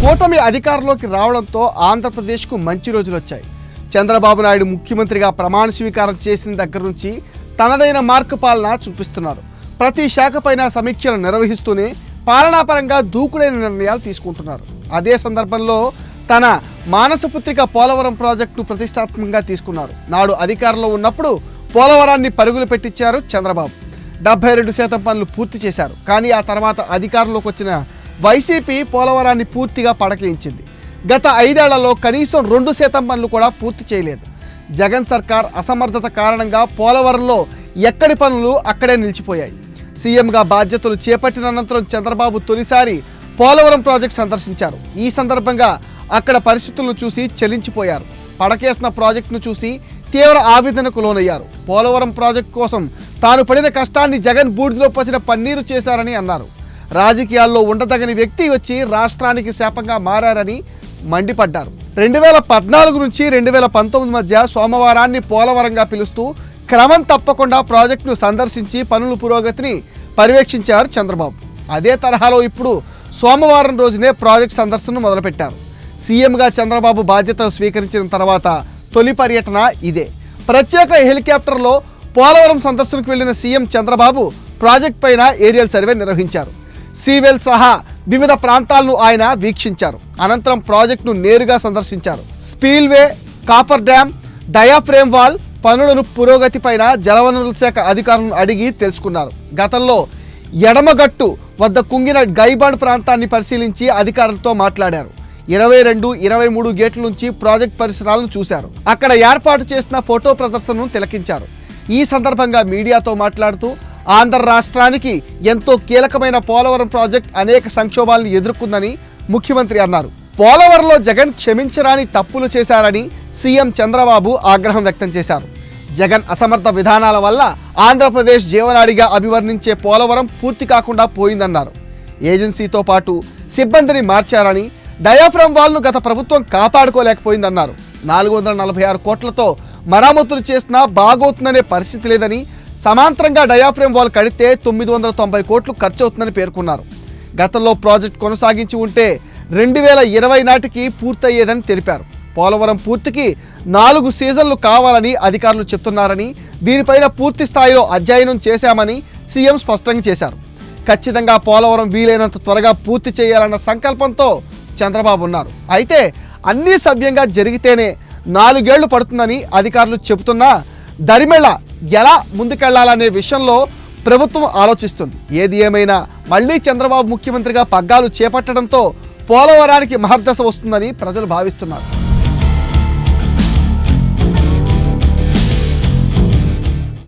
కూటమి అధికారంలోకి రావడంతో ఆంధ్రప్రదేశ్కు మంచి రోజులు వచ్చాయి. చంద్రబాబు నాయుడు ముఖ్యమంత్రిగా ప్రమాణ స్వీకారం చేసిన దగ్గర నుంచి తనదైన మార్కు పాలన చూపిస్తున్నారు. ప్రతి శాఖపైన సమీక్షలు నిర్వహిస్తూనే పాలనాపరంగా దూకుడైన నిర్ణయాలు తీసుకుంటున్నారు. అదే సందర్భంలో తన మానసపుత్రిక పోలవరం ప్రాజెక్టును ప్రతిష్టాత్మకంగా తీసుకున్నారు. నాడు అధికారంలో ఉన్నప్పుడు పోలవరాన్ని పరుగులు పెట్టించారు చంద్రబాబు. 72% పనులు పూర్తి చేశారు. కానీ ఆ తర్వాత అధికారంలోకి వచ్చిన వైసీపీ పోలవరాన్ని పూర్తిగా పడకేయించింది. గత 5 ఏళ్లలో కనీసం 2% పనులు కూడా పూర్తి చేయలేదు. జగన్ సర్కార్ అసమర్థత కారణంగా పోలవరంలో ఎక్కడి పనులు అక్కడే నిలిచిపోయాయి. సీఎంగా బాధ్యతలు చేపట్టిన అనంతరం చంద్రబాబు తొలిసారి పోలవరం ప్రాజెక్టు సందర్శించారు. ఈ సందర్భంగా అక్కడ పరిస్థితులను చూసి చెలించిపోయారు. పడకేసిన ప్రాజెక్టును చూసి తీవ్ర ఆవేదనకు లోనయ్యారు. పోలవరం ప్రాజెక్టు కోసం తాను పడిన కష్టాన్ని జగన్ బూడిదలో పసిన పన్నీరు చేశారని అన్నారు. రాజకీయాల్లో ఉండదగని వ్యక్తి వచ్చి రాష్ట్రానికి శాపంగా మారారని మండిపడ్డారు. 2014 నుంచి 2019 మధ్య సోమవారాన్ని పోలవరంగా పిలుస్తూ క్రమం తప్పకుండా ప్రాజెక్టును సందర్శించి పనుల పురోగతిని పర్యవేక్షించారు చంద్రబాబు. అదే తరహాలో ఇప్పుడు సోమవారం రోజునే ప్రాజెక్టు సందర్శనను మొదలుపెట్టారు. సీఎంగా చంద్రబాబు బాధ్యతలు స్వీకరించిన తర్వాత తొలి పర్యటన ఇదే. ప్రత్యేక హెలికాప్టర్లో పోలవరం సందర్శనకు వెళ్లిన సీఎం చంద్రబాబు ప్రాజెక్టు పైన ఏరియల్ సర్వే నిర్వహించారు. సీవెల్ సహా వివిధ ప్రాంతాలను ఆయన వీక్షించారు. అనంతరం ప్రాజెక్టును నేరుగా సందర్శించారు. స్పీల్వే, కాపర్ డ్యామ్, డయాఫ్రేమ్ వాల్ పనులను పురోగతిపైన జలవనరుల శాఖ అధికారులను అడిగి తెలుసుకున్నారు. గతంలో ఎడమగట్టు వద్ద కుంగిన గైబాండ్ ప్రాంతాన్ని పరిశీలించి అధికారులతో మాట్లాడారు. 22, 23 గేట్ల నుంచి ప్రాజెక్ట్ పరిసరాలను చూశారు. అక్కడ ఏర్పాటు చేసిన ఫోటో ప్రదర్శనను తిలకించారు. ఈ సందర్భంగా మీడియాతో మాట్లాడుతూ ఆంధ్ర రాష్ట్రానికి ఎంతో కీలకమైన పోలవరం ప్రాజెక్ట్ అనేక సంక్షోభాలను ఎదుర్కొందని ముఖ్యమంత్రి అన్నారు. పోలవరంలో జగన్ క్షమించరాని తప్పులు చేశారని సీఎం చంద్రబాబు ఆగ్రహం వ్యక్తం చేశారు. జగన్ అసమర్థ విధానాల వల్ల ఆంధ్రప్రదేశ్ జీవనాడిగా అభివర్ణించే పోలవరం పూర్తి కాకుండా పోయిందన్నారు. ఏజెన్సీతో పాటు సిబ్బందిని మార్చారని, డయాఫ్రామ్ వాల్ను గత ప్రభుత్వం కాపాడుకోలేకపోయిందన్నారు. 446 కోట్లతో మరామతులు చేసినా బాగోతుందనే పరిస్థితి లేదని, సమాంతరంగా డయాఫ్రేమ్ వాల్ కడితే 990 కోట్లు ఖర్చు అవుతుందని పేర్కొన్నారు. గతంలో ప్రాజెక్టు కొనసాగించి ఉంటే 2020 నాటికి పూర్తయ్యేదని తెలిపారు. పోలవరం పూర్తికి 4 సీజన్లు కావాలని అధికారులు చెప్తున్నారని, దీనిపైన పూర్తి స్థాయిలో అధ్యయనం చేశామని సీఎం స్పష్టంగా చేశారు. ఖచ్చితంగా పోలవరం వీలైనంత త్వరగా పూర్తి చేయాలన్న సంకల్పంతో చంద్రబాబు ఉన్నారు. అయితే అన్నీ సవ్యంగా జరిగితేనే 4 ఏళ్లు పడుతుందని అధికారులు చెబుతున్నా దరిమెళ ఎలా ముందుకెళ్లాలనే విషయంలో ప్రభుత్వం ఆలోచిస్తుంది. ఏది ఏమైనా మళ్లీ చంద్రబాబు ముఖ్యమంత్రిగా పగ్గాలు చేపట్టడంతో పోలవరానికి మహర్దశ వస్తుందని ప్రజలు భావిస్తున్నారు.